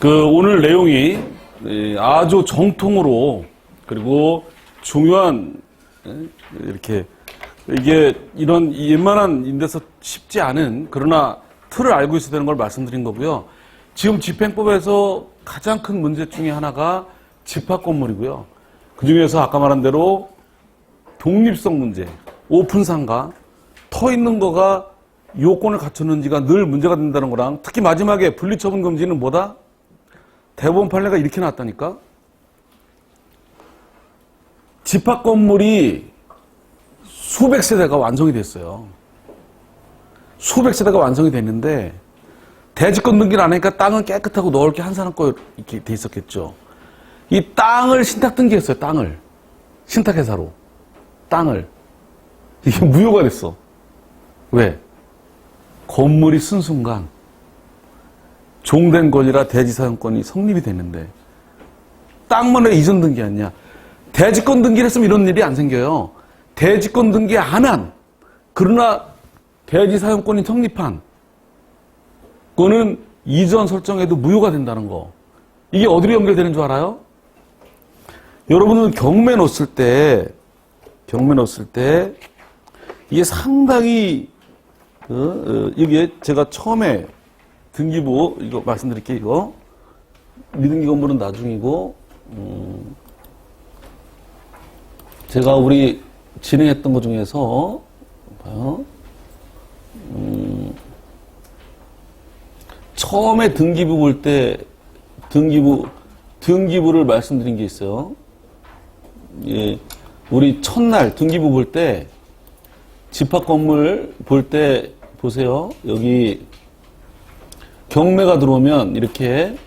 오늘 내용이 아주 정통으로 그리고 중요한 이렇게 이게 이런 웬만한 인데서 쉽지 않은 그러나 틀을 알고 있어야 되는 걸 말씀드린 거고요. 지금 집행법에서 가장 큰 문제 중에 하나가 집합 건물이고요. 그 중에서 아까 말한 대로 독립성 문제, 오픈 상가, 터 있는 거가 요건을 갖췄는지가 늘 문제가 된다는 거랑 특히 마지막에 분리처분 금지는 뭐다? 대법원 판례가 이렇게 나왔다니까? 집합 건물이 수백 세대가 완성이 됐어요. 수백 세대가 완성이 됐는데 대지권 등기를 안 하니까 땅은 깨끗하고 넓게 한 사람 거 이렇게 돼 있었겠죠. 이 땅을 신탁 등기했어요. 땅을. 신탁회사로. 땅을. 이게 무효가 됐어. 왜? 건물이 쓴 순간 종된 권리라 대지사용권이 성립이 됐는데 땅만 왜 이전 등기했냐? 대지권 등기를 했으면 이런 일이 안 생겨요. 대지권 등기 안 한, 그러나 대지사용권이 성립한 그거는 이전 설정에도 무효가 된다는 거. 이게 어디로 연결되는 줄 알아요? 여러분은 경매 넣었을 때 이게 상당히 이게 제가 처음에 등기부 이거 말씀드릴게요. 이거 미등기 건물은 나중이고 제가 우리 진행했던 것 중에서 봐요. 처음에 등기부 볼 때 등기부를 말씀드린 게 있어요. 예, 우리 첫날 등기부 볼 때 집합 건물 볼 때 보세요. 여기 경매가 들어오면 이렇게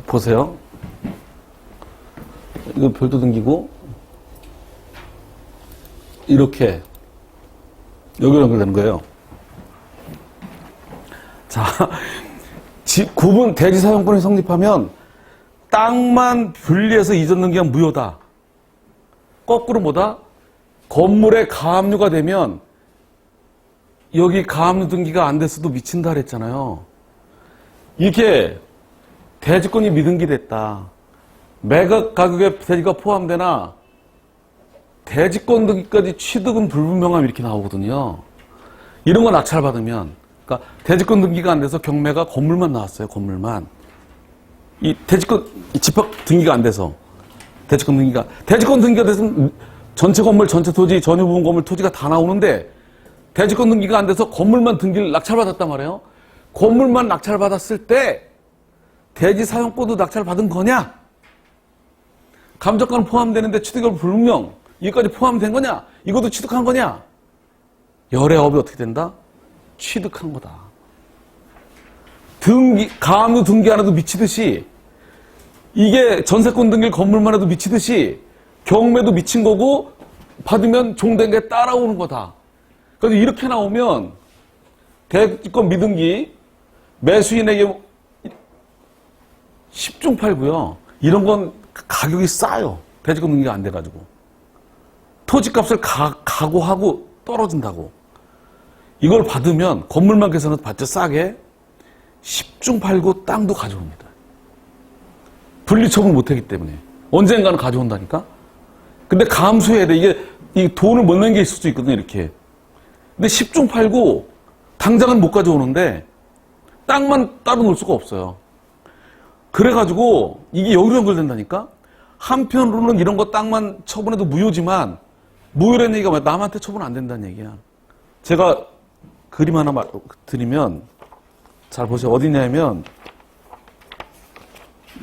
보세요. 이거 별도 등기고 이렇게 여기로 연결되는 거예요. 자, 구분 대지사용권이 성립하면 땅만 분리해서 이전 등기하면 무효다. 거꾸로 뭐다? 건물에 가압류가 되면 여기 가압류 등기가 안 됐어도 미친다 그랬잖아요. 이렇게 대지권이 미등기됐다. 매각 가격에 대지가 포함되나 대지권 등기까지 취득은 불분명함 이렇게 나오거든요. 이런 거 낙찰받으면, 그러니까 대지권 등기가 안 돼서 경매가 건물만 나왔어요. 건물만. 이 집합 등기가 안 돼서 대지권 등기가 돼서 전체 건물, 전체 토지, 전유 부분 건물 토지가 다 나오는데 대지권 등기가 안 돼서 건물만 등기를 낙찰받았단 말이에요. 건물만 낙찰받았을 때 대지 사용권도 낙찰받은 거냐? 감정가는 포함되는데 취득을 불분명. 이것까지 포함된 거냐? 이것도 취득한 거냐? 열애업이 어떻게 된다? 취득한 거다. 가압류 등기 안 해도 미치듯이 이게 전세권 등기를 건물만 해도 미치듯이 경매도 미친 거고 받으면 종된 게 따라오는 거다. 그래서 이렇게 나오면 대지권 미등기 매수인에게 10중 팔고요. 이런 건 가격이 싸요. 대지권 등기가 안 돼가지고. 토지값을 각오하고 떨어진다고. 이걸 받으면 건물만 계산해도 받죠. 싸게. 10중 팔고 땅도 가져옵니다. 분리처분 못하기 때문에. 언젠가는 가져온다니까? 근데 감수해야 돼. 이 돈을 못 낸 게 있을 수도 있거든요. 이렇게. 근데 10중 팔고 당장은 못 가져오는데 땅만 따로 놓을 수가 없어요. 그래가지고 이게 여기로 연결된다니까? 한편으로는 이런 거 땅만 처분해도 무효지만 무효라는 얘기가 뭐야? 남한테 처분 안 된다는 얘기야. 제가 그림 하나 드리면 잘 보세요. 어디냐면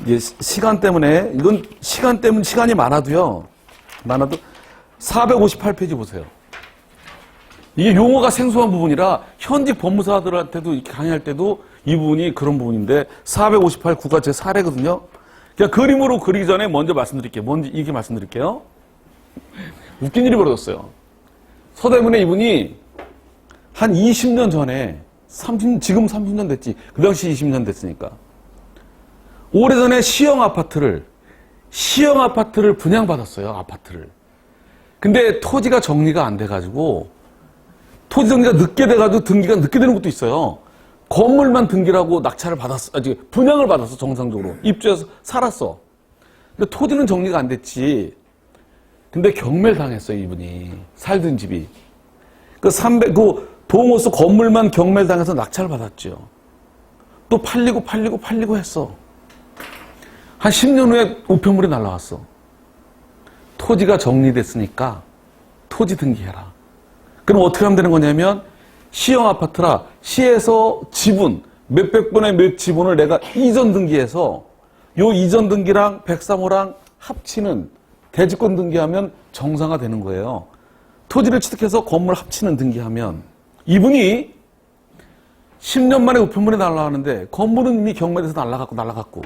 이게 시간 때문에 이건 시간이 많아도 458페이지 보세요. 이게 용어가 생소한 부분이라 현직 법무사들한테도 강의할 때도 이 부분이 그런 부분인데 458구가 제 사례거든요. 그냥 그림으로 그리기 전에 먼저 말씀드릴게요. 이렇게 말씀드릴게요. 웃긴 일이 벌어졌어요. 서대문에 이분이 한 20년 전에 지금 30년 됐지. 그 당시 20년 됐으니까. 오래전에 시형 아파트를 분양받았어요. 아파트를. 근데 토지가 정리가 안 돼가지고 토지 등기가 늦게 돼가지고 등기가 늦게 되는 것도 있어요. 건물만 등기라고 낙찰을 받았어. 분양을 받았어, 정상적으로. 입주해서 살았어. 근데 토지는 정리가 안 됐지. 근데 경매당했어요, 이분이. 살던 집이. 그 동호수 건물만 경매당해서 낙찰을 받았죠. 또 팔리고 했어. 한 10년 후에 우편물이 날라왔어. 토지가 정리됐으니까 토지 등기해라. 그럼 어떻게 하면 되는 거냐면, 시형 아파트라 시에서 지분, 몇백 분의 몇 지분을 내가 이전 등기해서 요 이전 등기랑 103호랑 합치는 대지권 등기하면 정상화 되는 거예요. 토지를 취득해서 건물 합치는 등기하면 이분이 10년 만에 우편물이 날라가는데 건물은 이미 경매돼서 날라갔고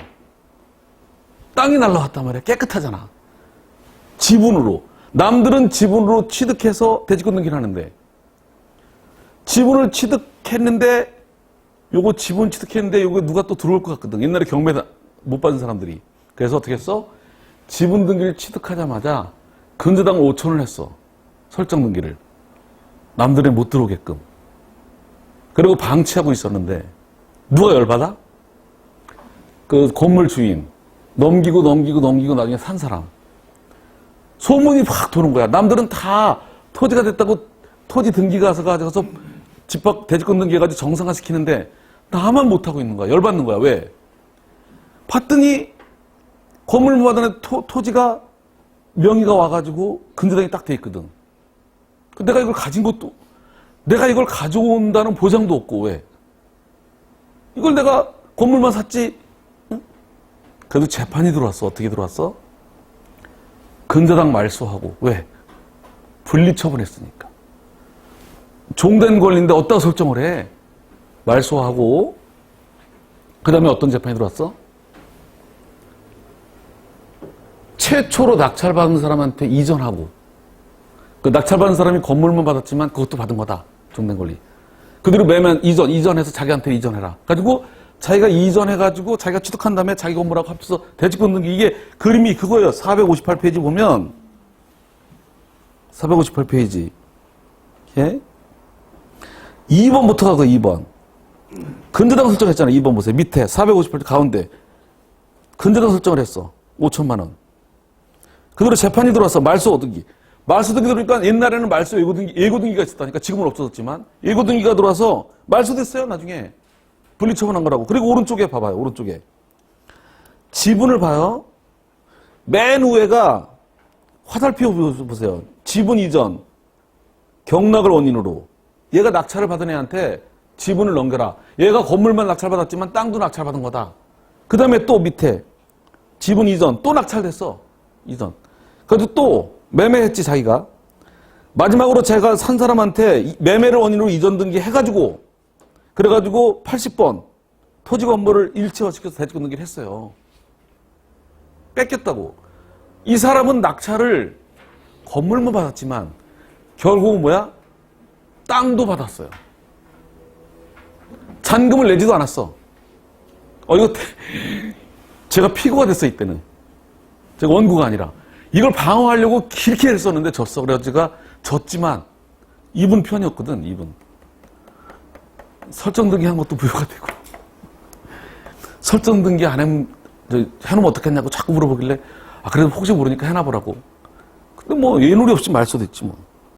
땅이 날라갔단 말이야. 깨끗하잖아. 지분으로. 남들은 지분으로 취득해서 대지권 등기를 하는데 지분을 취득했는데 요거 지분 취득했는데 요거 누가 또 들어올 것 같거든. 옛날에 경매 못 받은 사람들이. 그래서 어떻게 했어? 지분 등기를 취득하자마자 근저당 5천을 했어. 설정 등기를. 남들이 못 들어오게끔. 그리고 방치하고 있었는데 누가 열받아? 그 건물 주인. 넘기고 나중에 산 사람. 소문이 확 도는 거야. 남들은 다 토지가 됐다고 토지 등기 가서 집합 대지권 등기 해가지고 정상화 시키는데 나만 못하고 있는 거야. 열받는 거야. 왜? 봤더니 건물마다 토지가 명의가 와가지고 근저당이 딱 돼 있거든. 내가 이걸 가진 것도, 내가 이걸 가져온다는 보장도 없고, 왜? 이걸 내가 건물만 샀지? 응? 그래도 재판이 들어왔어. 어떻게 들어왔어? 근저당 말소하고. 왜? 분리처분했으니까. 종된 권리인데 어디다가 설정을 해? 말소하고. 그 다음에 어떤 재판이 들어왔어? 최초로 낙찰받은 사람한테 이전하고. 그 낙찰받은 사람이 건물만 받았지만 그것도 받은 거다. 종된 권리. 그대로 매면 이전해서 자기한테 이전해라. 가지고 자기가 이전해가지고 자기가 취득한 다음에 자기 건물하고 합쳐서 대지권 등기. 이게 그림이 그거예요. 458페이지 보면 458페이지. 예? 2번부터 가고 2번. 근저당 설정했잖아요. 2번 보세요. 밑에 458페이지 가운데. 근저당 설정을 했어. 5천만 원. 그대로 재판이 들어왔어. 말소 등기. 말소 등기 들어오니까 옛날에는 말소 예고 등기가 있었다니까 지금은 없어졌지만 예고 등기가 들어와서 말소됐어요. 나중에. 분리처분한 거라고. 그리고 오른쪽에 봐봐요. 오른쪽에. 지분을 봐요. 맨 위에가 화살표 보세요. 지분 이전. 경락을 원인으로. 얘가 낙찰을 받은 애한테 지분을 넘겨라. 얘가 건물만 낙찰받았지만 땅도 낙찰받은 거다. 그 다음에 또 밑에 지분 이전. 또 낙찰됐어. 이전. 그래도 또 매매했지 자기가. 마지막으로 제가 산 사람한테 매매를 원인으로 이전 등기 해가지고 그래가지고 80번 토지 건물을 일체화시켜서 대지권 등기를 했어요. 뺏겼다고. 이 사람은 낙찰을 건물만 받았지만 결국은 뭐야? 땅도 받았어요. 잔금을 내지도 않았어. 이거 제가 피고가 됐어 이때는. 제가 원고가 아니라. 이걸 방어하려고 길게 했었는데 졌어. 그래서 제가 졌지만 이분 편이었거든. 이분. 설정 등기 한 것도 무효가 되고. 설정 등기 안 해놓으면 어떻겠냐고 자꾸 물어보길래 그래도 혹시 모르니까 해놔보라고. 근데 뭐 예놀이 없이 말소됐지 뭐.